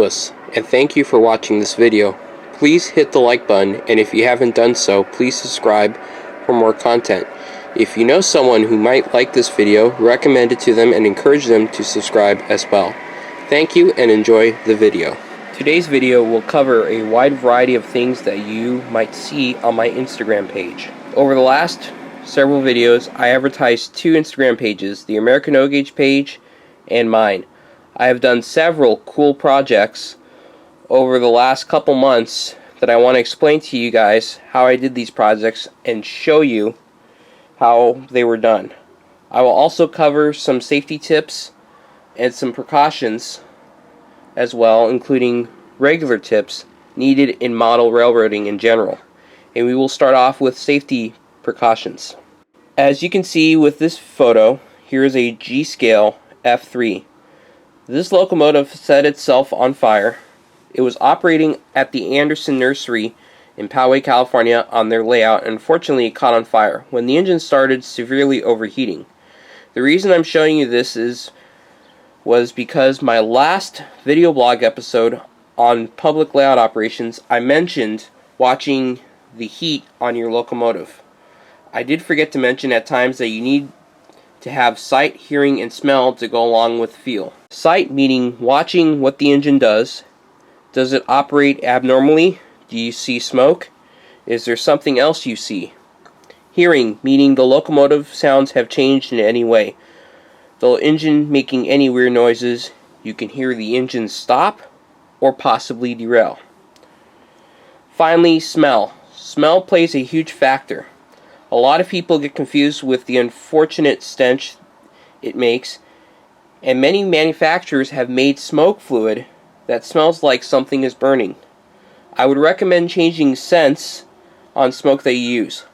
Lewis, and thank you for watching this video. Please hit the like button, and if you haven't done so, please subscribe for more content. If you know someone who might like this video, recommend it to them and encourage them to subscribe as well. Thank you and enjoy the video. Today's video will cover a wide variety of things that you might see on my Instagram page. Over the last several videos, I advertised two Instagram pages, the American O-Gauge page and mine. I have done several cool projects over the last couple months that I want to explain to you guys how I did these projects and show you how they were done. I will also cover some safety tips and some precautions as well, including regular tips needed in model railroading in general. And we will start off with safety precautions. As you can see with this photo, here is a G-scale F3. This locomotive set itself on fire. It was operating at the Anderson Nursery in Poway, California on their layout, and unfortunately it caught on fire when the engine started severely overheating. The reason I'm showing you this was because my last video blog episode on public layout operations, I mentioned watching the heat on your locomotive. I did forget to mention at times that you need to have sight, hearing, and smell to go along with feel. Sight meaning watching what the engine does. Does it operate abnormally? Do you see smoke? Is there something else you see? Hearing meaning the locomotive sounds have changed in any way. The engine making any weird noises, you can hear the engine stop or possibly derail. Finally, smell. Smell plays a huge factor. A lot of people get confused with the unfortunate stench it makes, and many manufacturers have made smoke fluid that smells like something is burning. I would recommend changing scents on smoke that you use.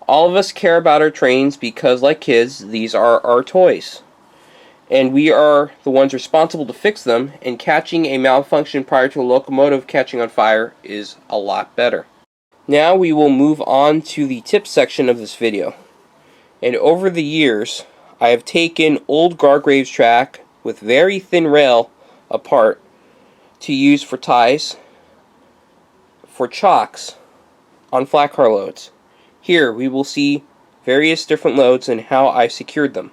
All of us care about our trains because, like kids, these are our toys. And we are the ones responsible to fix them, and catching a malfunction prior to a locomotive catching on fire is a lot better. Now we will move on to the tip section of this video. And over the years, I have taken old Gar Graves track with very thin rail apart to use for ties, for chocks on flat car loads. Here we will see various different loads and how I secured them.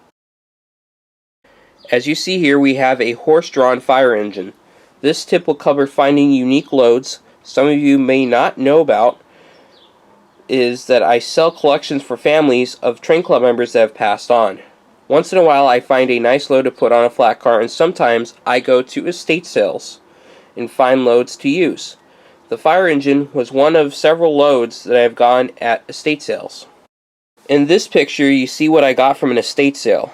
As you see here, we have a horse-drawn fire engine. This tip will cover finding unique loads. Some of you may not know about is that I sell collections for families of train club members that have passed on. Once in a while I find a nice load to put on a flat car, and sometimes I go to estate sales and find loads to use. The fire engine was one of several loads that I have gone at estate sales. In this picture you see what I got from an estate sale.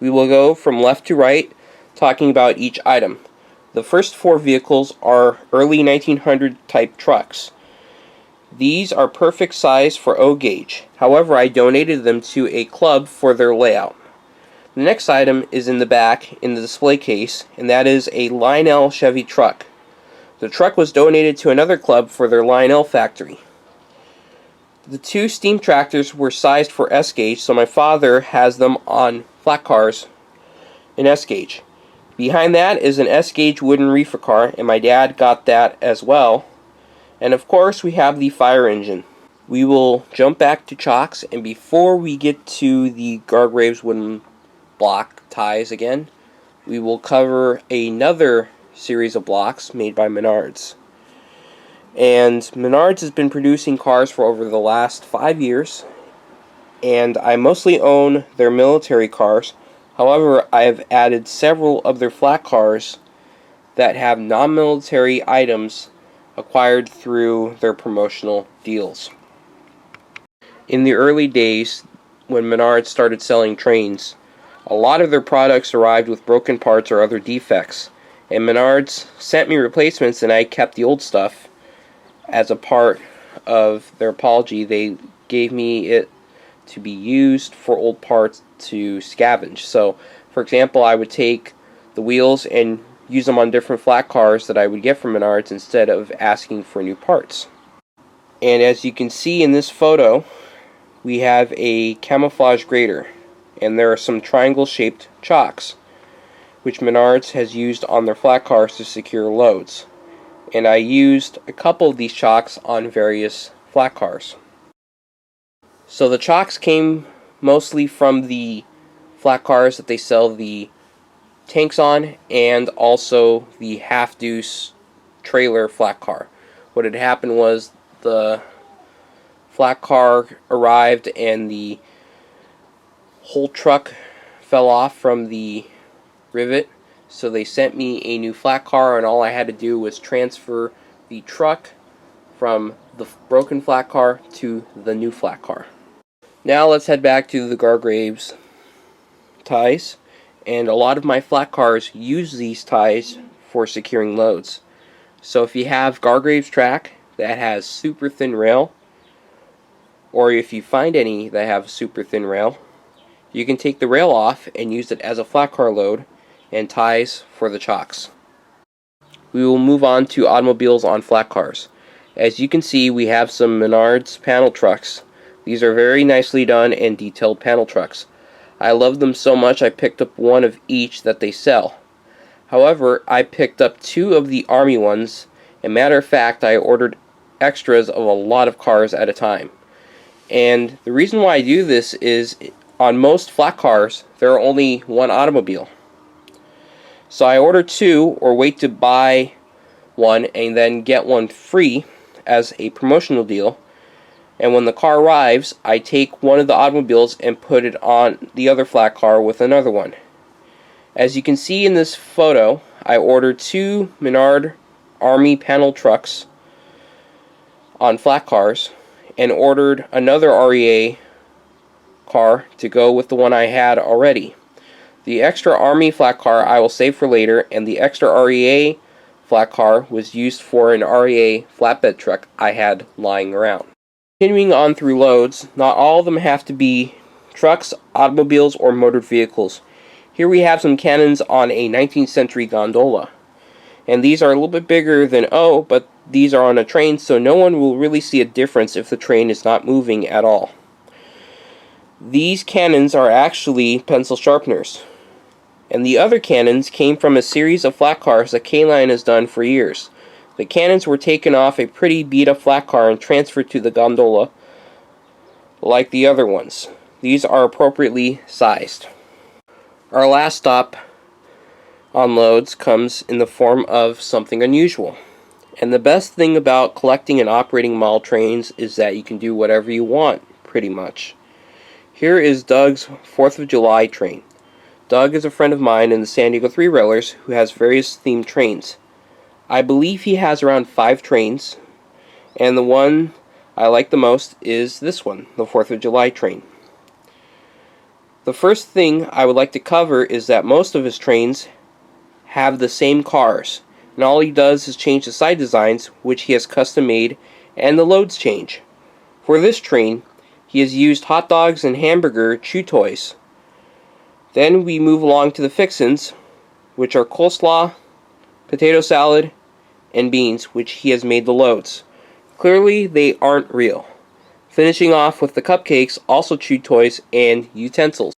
We will go from left to right talking about each item. The first four vehicles are early 1900 type trucks. These are perfect size for O-gauge. However, I donated them to a club for their layout. The next item is in the back in the display case, and that is a Line L Chevy truck. The truck was donated to another club for their Line L factory. The two steam tractors were sized for S-gauge, so my father has them on flat cars in S-gauge. Behind that is an S-gauge wooden reefer car, and my dad got that as well. And of course we have the fire engine. We will jump back to chocks, and before we get to the Gar Graves wooden block ties again, we will cover another series of blocks made by Menards. And Menards has been producing cars for over the last 5 years, and I mostly own their military cars. However, I have added several of their flat cars that have non-military items acquired through their promotional deals. In the early days, when Menards started selling trains, a lot of their products arrived with broken parts or other defects, and Menards sent me replacements, and I kept the old stuff. As a part of their apology, they gave me it to be used for old parts to scavenge. So, for example, I would take the wheels and use them on different flat cars that I would get from Menards instead of asking for new parts. And as you can see in this photo, we have a camouflage grater, and there are some triangle shaped chocks. which Menards has used on their flat cars to secure loads. And I used a couple of these chocks on various flat cars. So the chocks came mostly from the flat cars that they sell the tanks on, and also the half-deuce trailer flat car. What had happened was the flat car arrived and the whole truck fell off from the rivet, so they sent me a new flat car, and all I had to do was transfer the truck from the broken flat car to the new flat car. Now let's head back to the Gar Graves ties, and a lot of my flat cars use these ties for securing loads. So if you have Gar Graves track that has super thin rail, or if you find any that have super thin rail, you can take the rail off and use it as a flat car load and ties for the chocks. We will move on to automobiles on flat cars. As you can see, we have some Menards panel trucks. These are very nicely done and detailed panel trucks. I love them so much I picked up one of each that they sell. However, I picked up two of the Army ones, and matter of fact, I ordered extras of a lot of cars at a time. And the reason why I do this is, on most flat cars, there are only one automobile. So I order two, or wait to buy one and then get one free as a promotional deal. And when the car arrives, I take one of the automobiles and put it on the other flat car with another one. As you can see in this photo, I ordered two Menard Army panel trucks on flat cars, and ordered another REA car to go with the one I had already. The extra Army flat car I will save for later, and the extra REA flat car was used for an REA flatbed truck I had lying around. Continuing on through loads, not all of them have to be trucks, automobiles, or motored vehicles. Here we have some cannons on a 19th century gondola. And these are a little bit bigger than O, but these are on a train, so no one will really see a difference if the train is not moving at all. These cannons are actually pencil sharpeners. And the other cannons came from a series of flat cars that K-Line has done for years. The cannons were taken off a pretty beat-up flat car and transferred to the gondola like the other ones. These are appropriately sized. Our last stop on loads comes in the form of something unusual. And the best thing about collecting and operating model trains is that you can do whatever you want, pretty much. Here is Doug's 4th of July train. Doug is a friend of mine in the San Diego Three Railers who has various themed trains. I believe he has around 5 trains, and the one I like the most is this one, the 4th of July train. The first thing I would like to cover is that most of his trains have the same cars, and all he does is change the side designs, which he has custom made, and the loads change. For this train, he has used hot dogs and hamburger chew toys. Then we move along to the fixins, which are coleslaw, potato salad, and beans, which he has made the loads. Clearly, they aren't real. Finishing off with the cupcakes, also chew toys, and utensils.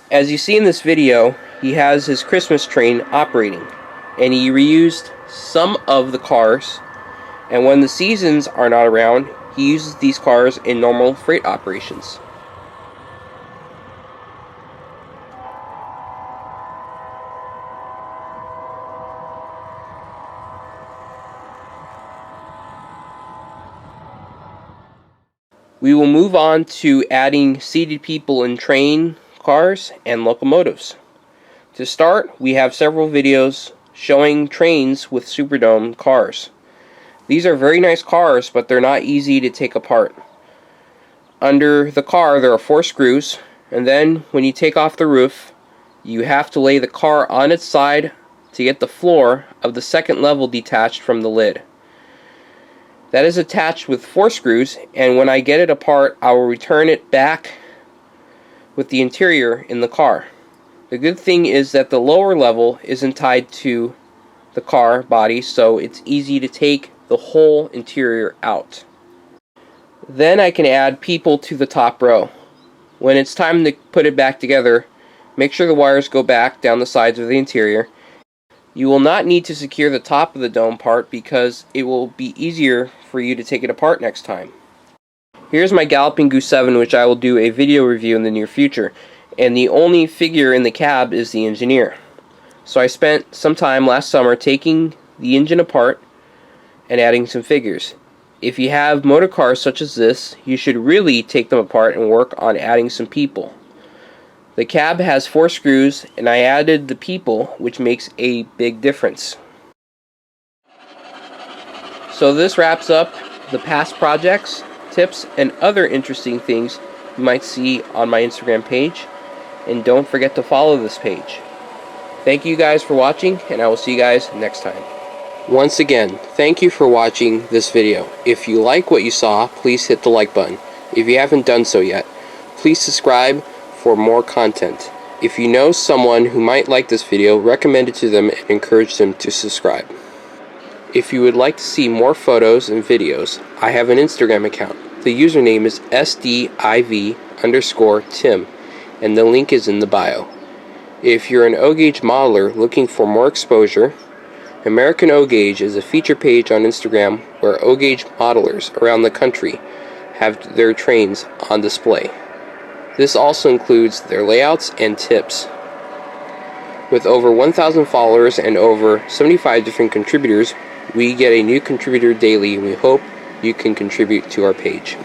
As you see in this video, he has his Christmas train operating, and he reused some of the cars, and when the seasons are not around, he uses these cars in normal freight operations. We will move on to adding seated people in train cars and locomotives. To start, we have several videos showing trains with Superdome cars. These are very nice cars, but they're not easy to take apart. Under the car there are 4 screws, and then when you take off the roof, you have to lay the car on its side to get the floor of the second level detached from the lid. That is attached with 4 screws, and when I get it apart, I will return it back with the interior in the car. The good thing is that the lower level isn't tied to the car body, so it's easy to take the whole interior out. Then I can add people to the top row. When it's time to put it back together, Make sure the wires go back down the sides of the interior. You will not need to secure the top of the dome part because it will be easier for you to take it apart next time. Here's my Galloping Goose 7, which I will do a video review in the near future, and the only figure in the cab is the engineer. So I spent some time last summer taking the engine apart and adding some figures. If you have motor cars such as this, you should really take them apart and work on adding some people. The cab has 4 screws, and I added the people, which makes a big difference. So this wraps up the past projects, tips, and other interesting things you might see on my Instagram page. And don't forget to follow this page. Thank you guys for watching, and I will see you guys next time. Once again, thank you for watching this video. If you like what you saw, please hit the like button. If you haven't done so yet, please subscribe for more content. If you know someone who might like this video, recommend it to them and encourage them to subscribe. If you would like to see more photos and videos, I have an Instagram account. The username is sdiv_tim, and the link is in the bio. If you're an O-Gauge modeler looking for more exposure, American O-Gauge is a feature page on Instagram where O-Gauge modelers around the country have their trains on display. This also includes their layouts and tips. With over 1,000 followers and over 75 different contributors, we get a new contributor daily, and we hope you can contribute to our page.